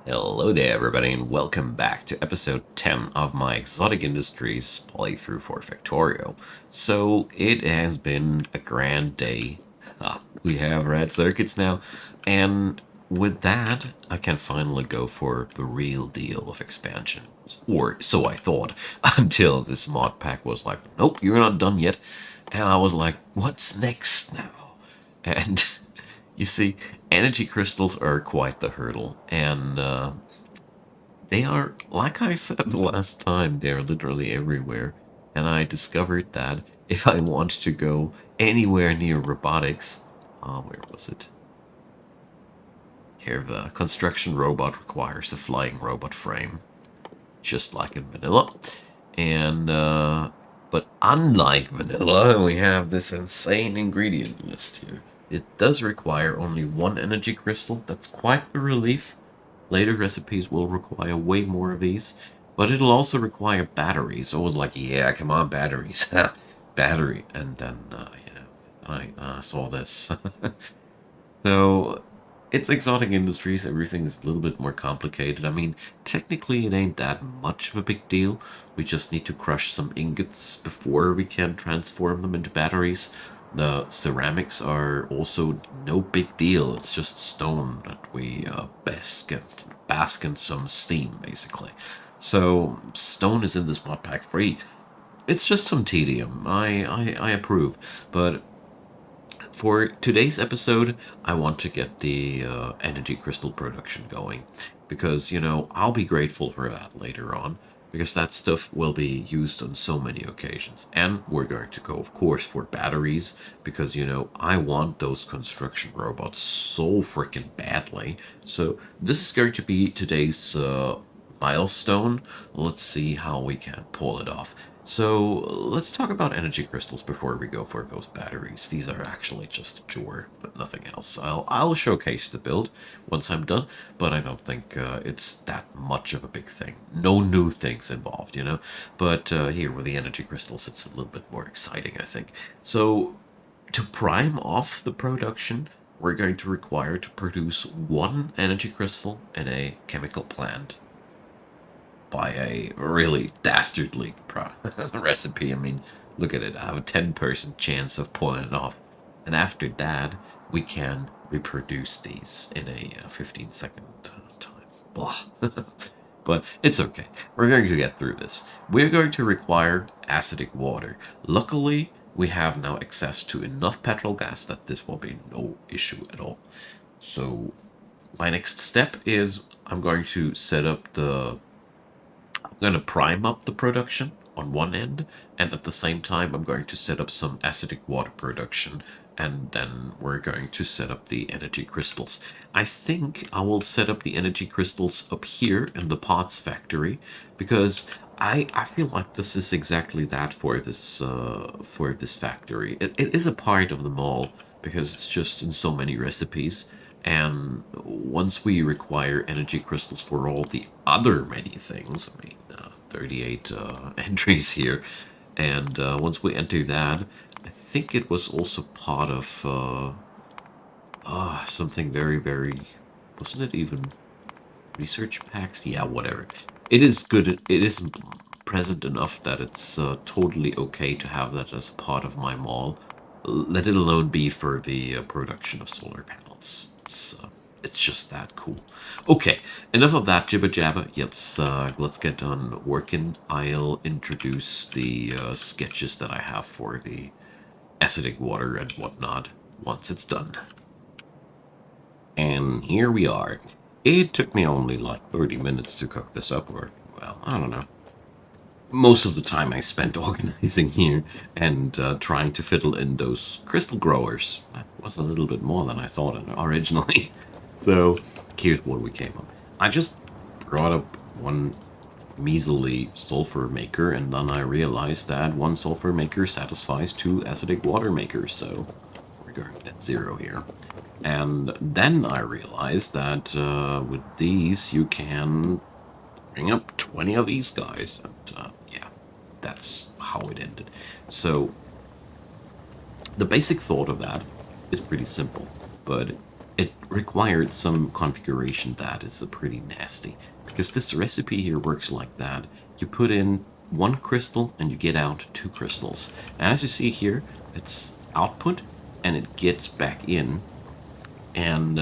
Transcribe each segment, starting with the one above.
Hello there, everybody, and welcome back to episode 10 of my Exotic Industries playthrough for Factorio. So, it has been a grand day. We have red circuits now, and with that, I can finally go for the real deal of expansion. Or so I thought, until this mod pack was like, nope, you're not done yet. And I was like, what's next now? And you see, energy crystals are quite the hurdle, and they are, like I said the last time, they're literally everywhere. And I discovered that if I want to go anywhere near robotics, where was it? Here, the construction robot requires a flying robot frame, just like in vanilla. And, but unlike vanilla, we have this insane ingredient list here. It does require only one energy crystal. That's quite the relief. Later recipes will require way more of these, but it'll also require batteries. So I was like, yeah, come on, batteries. Battery. And then, I saw this. So, it's exotic industries. Everything's a little bit more complicated. I mean, technically, it ain't that much of a big deal. We just need to crush some ingots before we can transform them into batteries. The ceramics are also no big deal. It's just stone that we bask in some steam, basically. So, stone is in this mod pack free. It's just some tedium. I approve. But for today's episode, I want to get the energy crystal production going because, I'll be grateful for that later on because that stuff will be used on so many occasions. And we're going to go, of course, for batteries because, I want those construction robots so freaking badly. So, this is going to be today's milestone. Let's see how we can pull it off. So let's talk about energy crystals before we go for those batteries. These are actually just a chore, but nothing else. I'll showcase the build once I'm done, but I don't think it's that much of a big thing. No new things involved, But here with the energy crystals, it's a little bit more exciting, I think. So to prime off the production, we're going to require to produce one energy crystal in a chemical plant by a really dastardly recipe. I mean, look at it. I have a 10% chance of pulling it off. And after that, we can reproduce these in a 15-second time. Blah. But it's okay. We're going to get through this. We're going to require acidic water. Luckily, we have now access to enough petrol gas that this will be no issue at all. So my next step is I'm going to set up I'm going to prime up the production on one end, and at the same time, I'm going to set up some acidic water production, and then we're going to set up the energy crystals. I think I will set up the energy crystals up here in the pots factory, because I feel like this is exactly that for this factory. It is a part of the mall because it's just in so many recipes. And once we require energy crystals for all the other many things, I mean, 38 entries here, and once we enter that, I think it was also part of something very, very, wasn't it even research packs? Yeah, whatever. It is good. It is present enough that it's totally okay to have that as part of my mall. Let it alone be for the production of solar panels. It's just that cool. Okay, enough of that jibber jabber. Let's get on working. I'll introduce the sketches that I have for the acidic water and whatnot once it's done. And here we are. It took me only like 30 minutes to cook this up, or, well, I don't know. Most of the time I spent organizing here and trying to fiddle in those crystal growers. That was a little bit more than I thought originally. So here's what we came up. I just brought up one measly sulfur maker, and then I realized that one sulfur maker satisfies two acidic water makers, so we're going net zero here. And then I realized that with these you can bring up 20 of these guys, and yeah, that's how it ended. So the basic thought of that is pretty simple, but it required some configuration that is pretty nasty. Because this recipe here works like that. You put in one crystal and you get out two crystals. And as you see here, it's output and it gets back in. And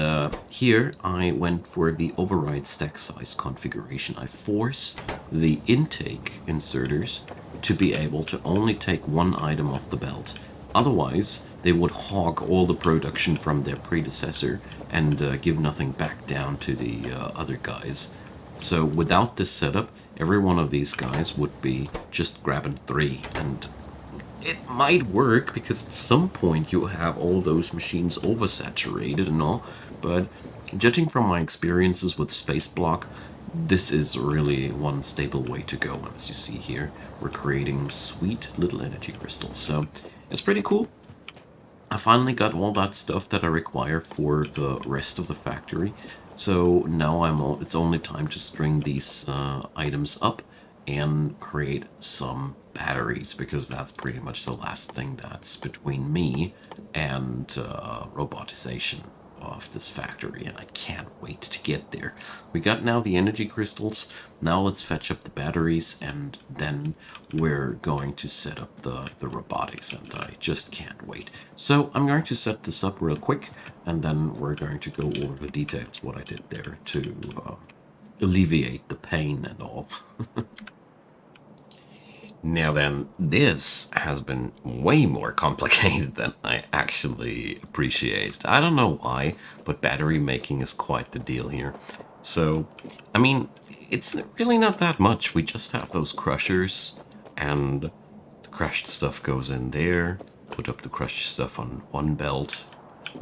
here I went for the override stack size configuration. I force the intake inserters to be able to only take one item off the belt. Otherwise, they would hog all the production from their predecessor and give nothing back down to the other guys. So without this setup, every one of these guys would be just grabbing three, and it might work because at some point you have all those machines oversaturated and all, but judging from my experiences with Space Block, this is really one stable way to go. And as you see here, we're creating sweet little energy crystals, so it's pretty cool. I finally got all that stuff that I require for the rest of the factory. So now it's only time to string these items up and create some batteries, because that's pretty much the last thing that's between me and robotization of this factory, and I can't wait to get there. We got now the energy crystals. Now let's fetch up the batteries, and then we're going to set up the robotics, and I just can't wait. So I'm going to set this up real quick, and then we're going to go over the details, what I did there to alleviate the pain and all. Now then, this has been way more complicated than I actually appreciated. I don't know why, but battery making is quite the deal here. So, I mean, it's really not that much. We just have those crushers, and the crushed stuff goes in there. Put up the crushed stuff on one belt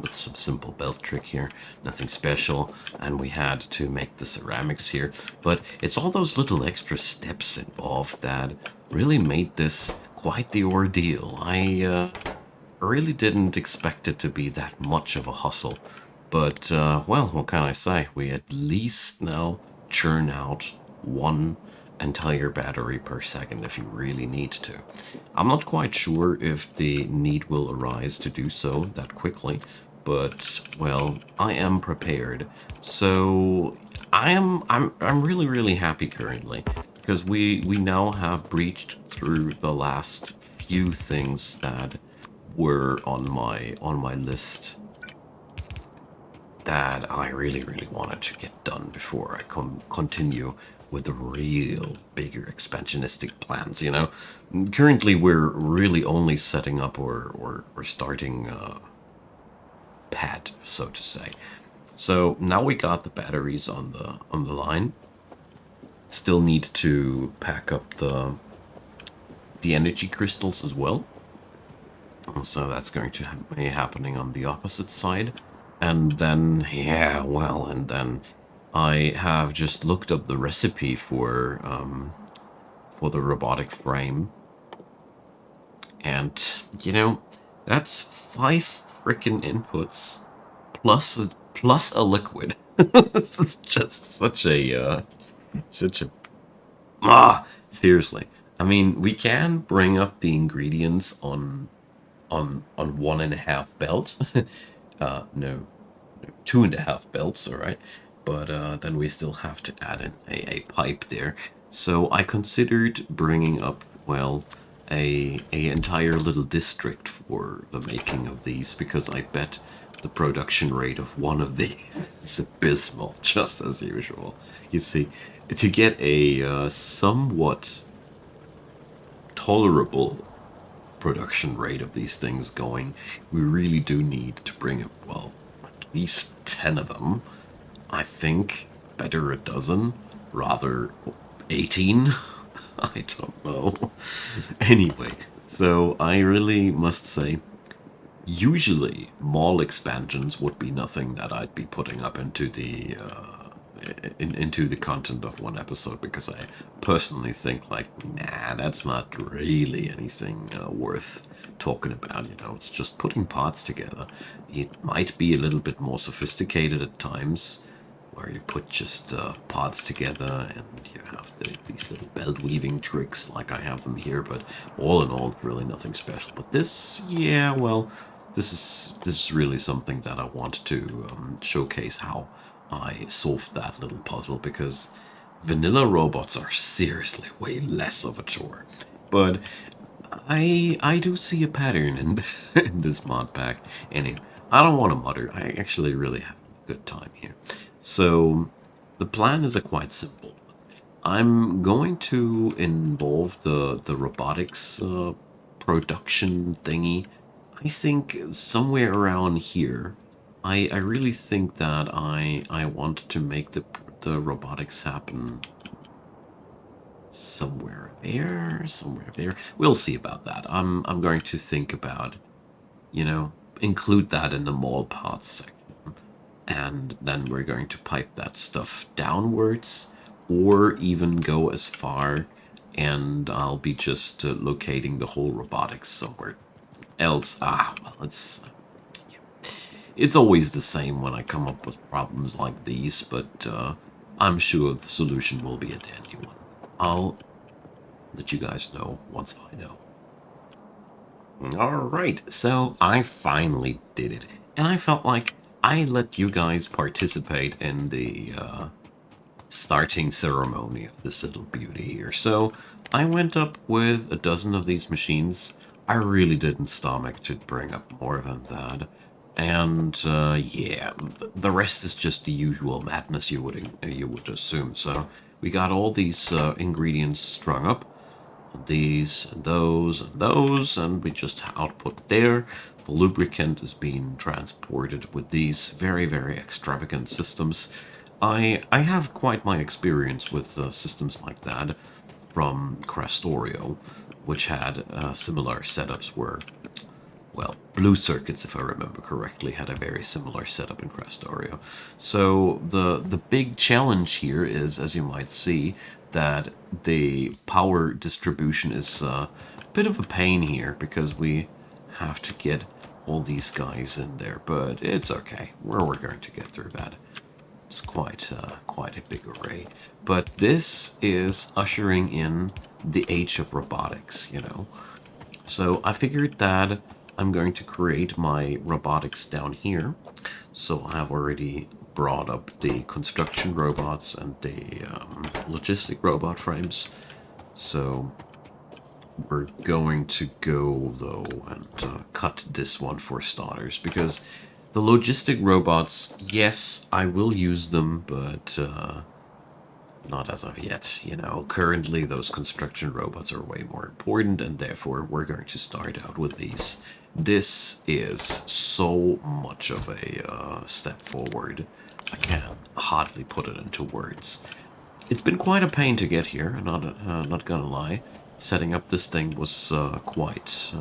with some simple belt trick here, nothing special. And we had to make the ceramics here, but it's all those little extra steps involved that really made this quite the ordeal. I really didn't expect it to be that much of a hustle, but well, what can I say? We at least now churn out one entire battery per second if you really need to. I'm not quite sure if the need will arise to do so that quickly, but well, I am prepared. So I'm really happy currently, because we now have breached through the last few things that were on my list that I really wanted to get done before I continue with the real bigger expansionistic plans, you know. Currently we're really only setting up or starting pad, so to say. So now we got the batteries on the line. Still need to pack up the energy crystals as well. So that's going to be happening on the opposite side. And then, yeah, well, and then I have just looked up the recipe for the robotic frame. And, you know, that's 5 freaking inputs plus a liquid. This is just such a seriously. I mean, we can bring up the ingredients on 1.5 belt. No, 2.5 belts, all right. But then we still have to add in a pipe there. So I considered bringing up, well, a entire little district for the making of these, because I bet the production rate of one of these is abysmal, just as usual. You see, to get a somewhat tolerable production rate of these things going, we really do need to bring up, well, at least 10 of them. I think better a dozen, rather 18. I don't know. Anyway, so I really must say, usually mall expansions would be nothing that I'd be putting up into the into the content of one episode, because I personally think, like, nah, that's not really anything worth talking about. You know, it's just putting parts together. It might be a little bit more sophisticated at times, where you put just parts together and you have these little belt weaving tricks like I have them here, but all in all, really nothing special. But this, yeah, well, this is really something that I want to showcase how I solved that little puzzle, because vanilla robots are seriously way less of a chore. But I do see a pattern in in this mod pack. Anyway, I don't want to mutter. I actually really have a good time here. So the plan is a quite simple one. I'm going to involve the robotics production thingy. I think somewhere around here. I really think that I want to make the robotics happen somewhere there. We'll see about that. I'm going to think about, you know, include that in the mall parts section, and then we're going to pipe that stuff downwards, or even go as far, and I'll be just locating the whole robotics somewhere else. Well, it's always the same when I come up with problems like these, but I'm sure the solution will be a dandy one. I'll let you guys know once I know. Alright, so I finally did it. And I felt like I let you guys participate in the starting ceremony of this little beauty here. So I went up with a dozen of these machines. I really didn't stomach to bring up more than that. And yeah, the rest is just the usual madness you would assume. So we got all these ingredients strung up, these and those and those, and we just output there. The lubricant is being transported with these very, very extravagant systems. I have quite my experience with systems like that from Crastorio, which had similar setups where, well, Blue Circuits, if I remember correctly, had a very similar setup in Crastorio. So the big challenge here is, as you might see, that the power distribution is a bit of a pain here, because we have to get all these guys in there. But it's okay. We're going to get through that. It's quite a big array. But this is ushering in the age of robotics, you know. So I figured that I'm going to create my robotics down here. So I have already brought up the construction robots and the logistic robot frames. So we're going to go, though, and cut this one for starters, because the logistic robots, yes, I will use them, but not as of yet. You know, currently those construction robots are way more important, and therefore we're going to start out with these. This is so much of a step forward. I can hardly put it into words. It's been quite a pain to get here, not gonna lie. Setting up this thing was quite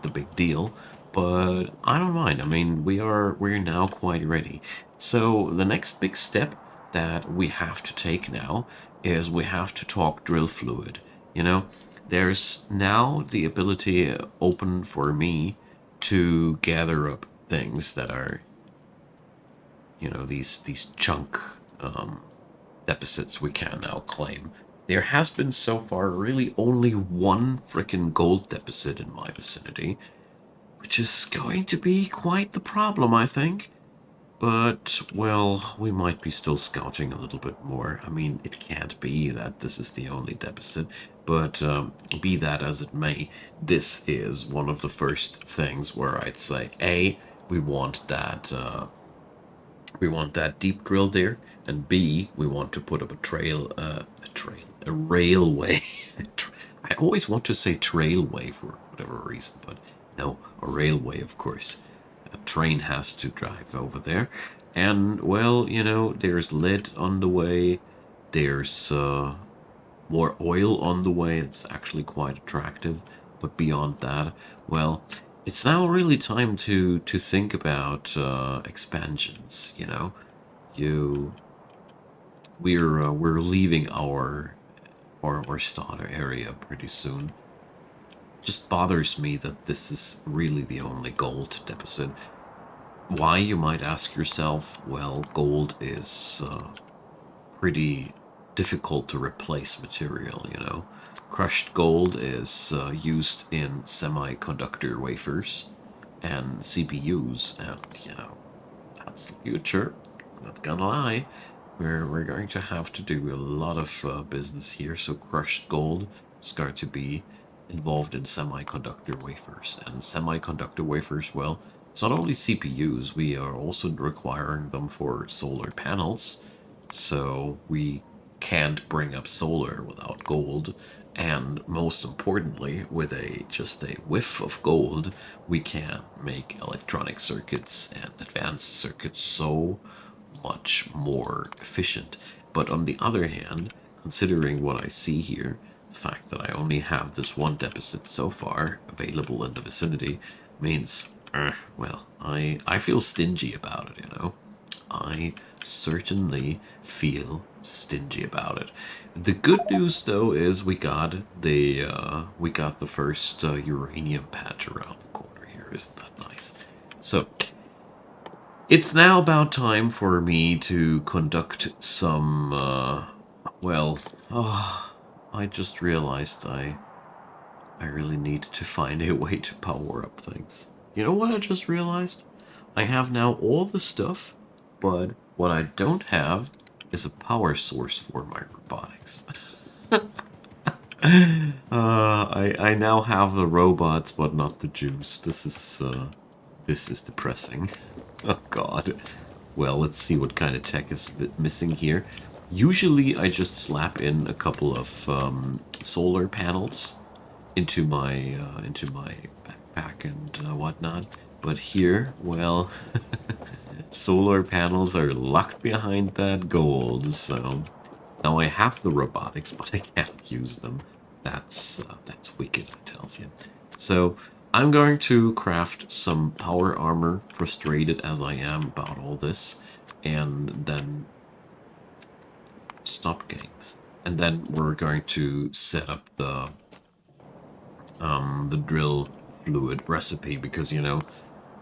the big deal, but I don't mind. I mean, we're now quite ready. So the next big step that we have to take now is we have to talk drill fluid. You know, there's now the ability open for me to gather up things that are, you know, these chunk deficits we can now claim. There has been so far really only one frickin' gold deficit in my vicinity, which is going to be quite the problem, I think. But, well, we might be still scouting a little bit more. I mean, it can't be that this is the only deficit, but be that as it may, this is one of the first things where I'd say, A, we want that deep drill there, and B, we want to put up a railway. I always want to say trailway for whatever reason, but no, a railway, of course. A train has to drive over there, and well, you know, there's lead on the way. There's more oil on the way. It's actually quite attractive, but beyond that, well, it's now really time to think about expansions. You know, you we're leaving our starter area pretty soon. Just bothers me that this is really the only gold deposit. Why, you might ask yourself? Well, gold is pretty difficult to replace material, you know. Crushed gold is used in semiconductor wafers, and CPUs, and that's the future. Not gonna lie. We're going to have to do a lot of business here. So crushed gold is going to be involved in semiconductor wafers. And semiconductor wafers, well, it's not only CPUs, we are also requiring them for solar panels. So we can't bring up solar without gold. And most importantly, with just a whiff of gold, we can make electronic circuits and advanced circuits so much more efficient. But on the other hand, considering what I see here, the fact that I only have this one deposit so far available in the vicinity means, well, I feel stingy about it, I certainly feel stingy about it. The good news, though, is we got the first uranium patch around the corner here. Isn't that nice? So it's now about time for me to conduct some. Well, I just realized I really need to find a way to power up things. You know what I just realized? I have now all the stuff, but what I don't have is a power source for my robotics. I now have the robots, but not the juice. This is depressing. Oh God. Well, let's see what kind of tech is missing here. Usually, I just slap in a couple of solar panels into my backpack and whatnot. But here, well, solar panels are locked behind that gold. So now I have the robotics, but I can't use them. That's wicked, I tells you. So I'm going to craft some power armor, frustrated as I am about all this, and then stop game. And then we're going to set up the drill fluid recipe because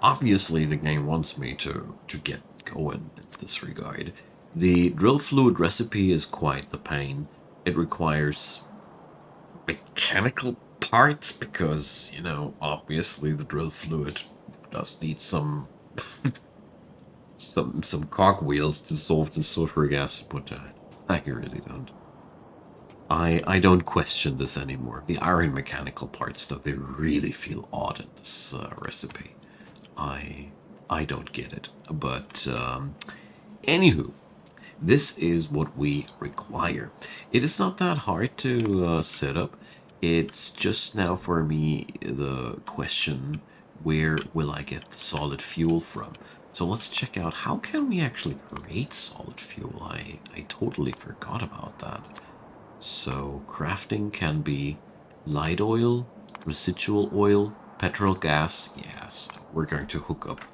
obviously the game wants me to get going in this regard. The drill fluid recipe is quite the pain. It requires mechanical parts because obviously the drill fluid does need some cogwheels to solve the sulfuric acid, but I really don't. I don't question this anymore. The iron mechanical parts, though, they really feel odd in this recipe. I I don't get it. But anywho, this is what we require. It is not that hard to set up. It's just now for me the question, where will I get the solid fuel from? So let's check out how can we actually create solid fuel. I totally forgot about that. So crafting can be light oil, residual oil, petrol gas. Yes, we're going to hook up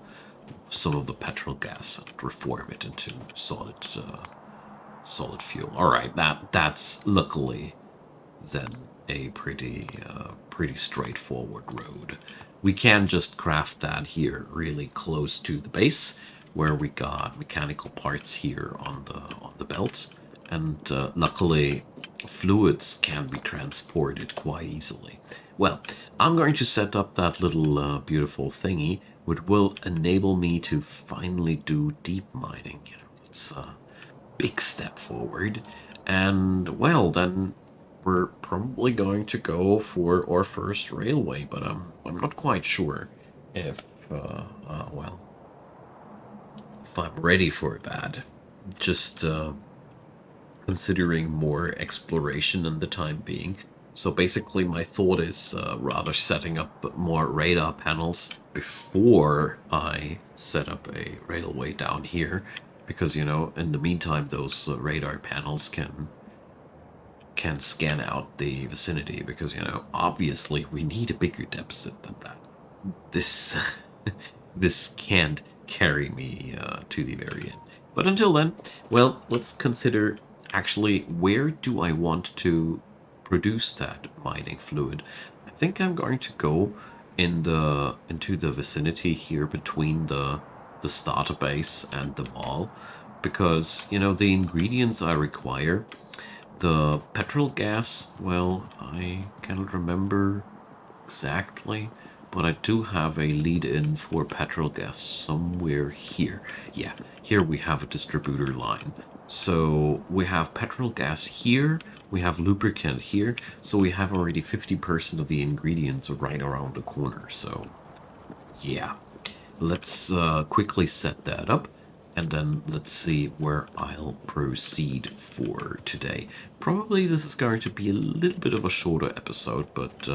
some of the petrol gas and reform it into solid fuel. All right, that's luckily then a pretty straightforward road. We can just craft that here really close to the base, where we got mechanical parts here on the belt, and luckily fluids can be transported quite easily. Well, I'm going to set up that little beautiful thingy, which will enable me to finally do deep mining. It's a big step forward, and well, then we're probably going to go for our first railway, but I'm not quite sure if well, if I'm ready for that. Just considering more exploration in the time being. So basically, my thought is rather setting up more radar panels before I set up a railway down here, because in the meantime, those radar panels can scan out the vicinity, because obviously we need a bigger deficit than that. This this can't carry me to the very end. But until then, well, let's consider actually, where do I want to produce that mining fluid. I think I'm going to go into the vicinity here between the starter base and the mall, because the ingredients I require, the petrol gas, well, I cannot remember exactly, but I do have a lead-in for petrol gas somewhere here. Yeah, here we have a distributor line. So we have petrol gas here, we have lubricant here, so we have already 50% of the ingredients right around the corner. So yeah, let's quickly set that up, and then let's see where I'll proceed for today. Probably this is going to be a little bit of a shorter episode, but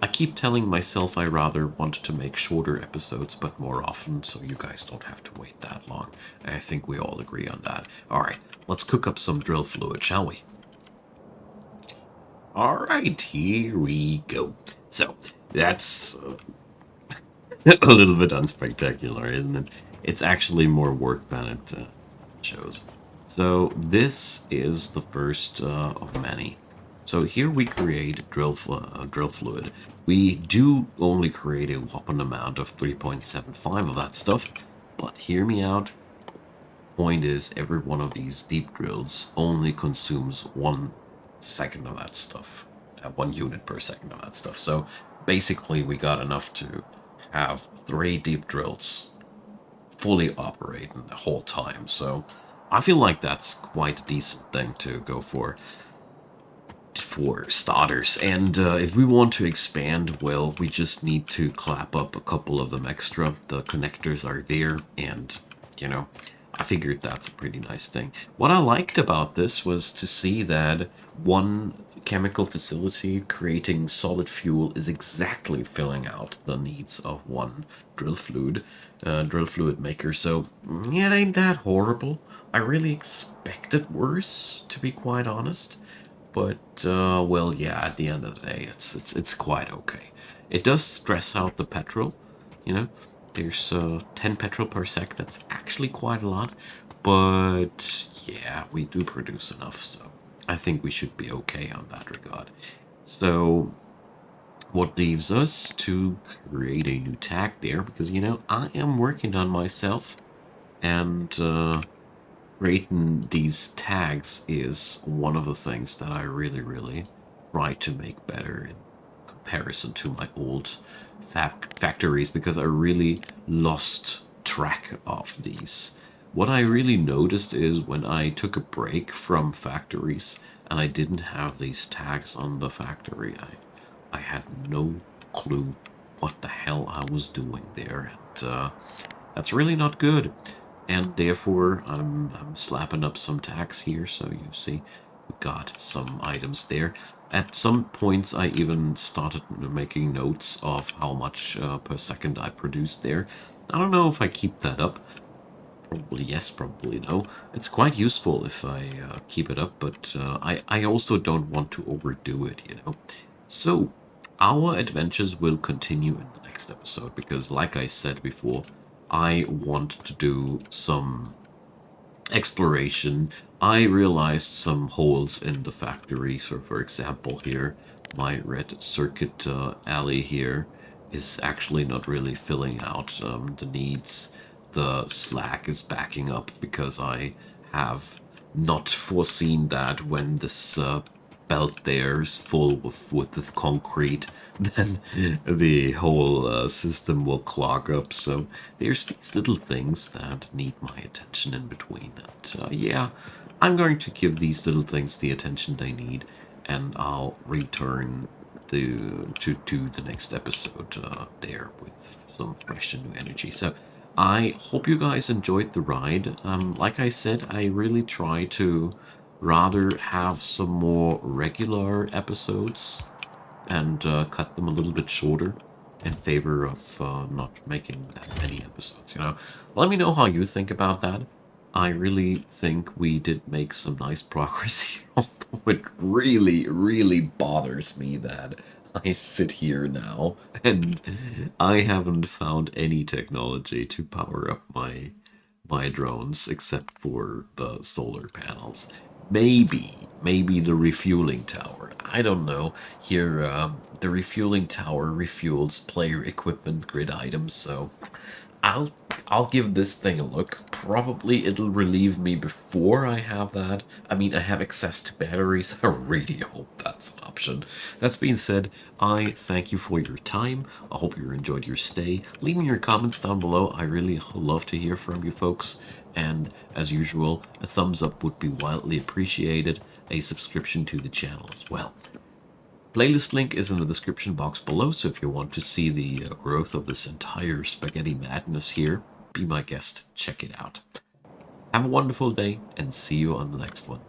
I keep telling myself I rather want to make shorter episodes, but more often, so you guys don't have to wait that long. I think we all agree on that. Alright, let's cook up some drill fluid, shall we? Alright, here we go. So, that's a little bit unspectacular, isn't it? It's actually more work than it shows. So this is the first of many. So here we create drill fluid. We do only create a whopping amount of 3.75 of that stuff, but hear me out. Point is, every one of these deep drills only consumes 1 second of that stuff, 1 unit per second of that stuff. So basically, we got enough to have 3 deep drills fully operating the whole time. So I feel like that's quite a decent thing to go for starters. And if we want to expand, well, we just need to clap up a couple of them extra. The connectors are there, and I figured that's a pretty nice thing. What I liked about this was to see that one chemical facility creating solid fuel is exactly filling out the needs of one drill fluid maker. So it ain't that horrible. I really expected worse, to be quite honest. But well, yeah. At the end of the day, it's quite okay. It does stress out the petrol, you know. There's 10 petrol per sec. That's actually quite a lot, but yeah, we do produce enough, so I think we should be okay on that regard. So what leaves us to create a new tag there, because I am working on myself, and creating these tags is one of the things that I really, really try to make better in comparison to my old factories, because I really lost track of these. What I really noticed is when I took a break from factories and I didn't have these tags on the factory, I had no clue what the hell I was doing there, and that's really not good. And therefore, I'm slapping up some tags here, so you see we got some items there. At some points, I even started making notes of how much per second I produced there. I don't know if I keep that up. Probably yes, probably no. It's quite useful if I keep it up, but I also don't want to overdo it. So, our adventures will continue in the next episode, because like I said before, I want to do some exploration. I realized some holes in the factory. So, for example, here, my red circuit alley here is actually not really filling out the needs. The slack is backing up because I have not foreseen that when this belt there is full with the concrete, then the whole system will clog up. So there's these little things that need my attention in between. And yeah, I'm going to give these little things the attention they need, and I'll return to the next episode there with some fresh and new energy. So I hope you guys enjoyed the ride. Like I said, I really try to rather have some more regular episodes and cut them a little bit shorter in favor of not making that many episodes. Let me know how you think about that. I really think we did make some nice progress here, although it really, really bothers me that I sit here now and I haven't found any technology to power up my drones except for the solar panels. Maybe the refueling tower. I don't know. Here, the refueling tower refuels player equipment grid items, so I'll I'll give this thing a look. Probably it'll relieve me before I have that. I mean, I have access to batteries. I really hope that's an option. That's being said, I thank you for your time. I hope you enjoyed your stay. Leave me your comments down below. I really love to hear from you folks. And as usual, a thumbs up would be wildly appreciated. A subscription to the channel as well. Playlist link is in the description box below, so if you want to see the growth of this entire spaghetti madness here, be my guest, check it out. Have a wonderful day, and see you on the next one.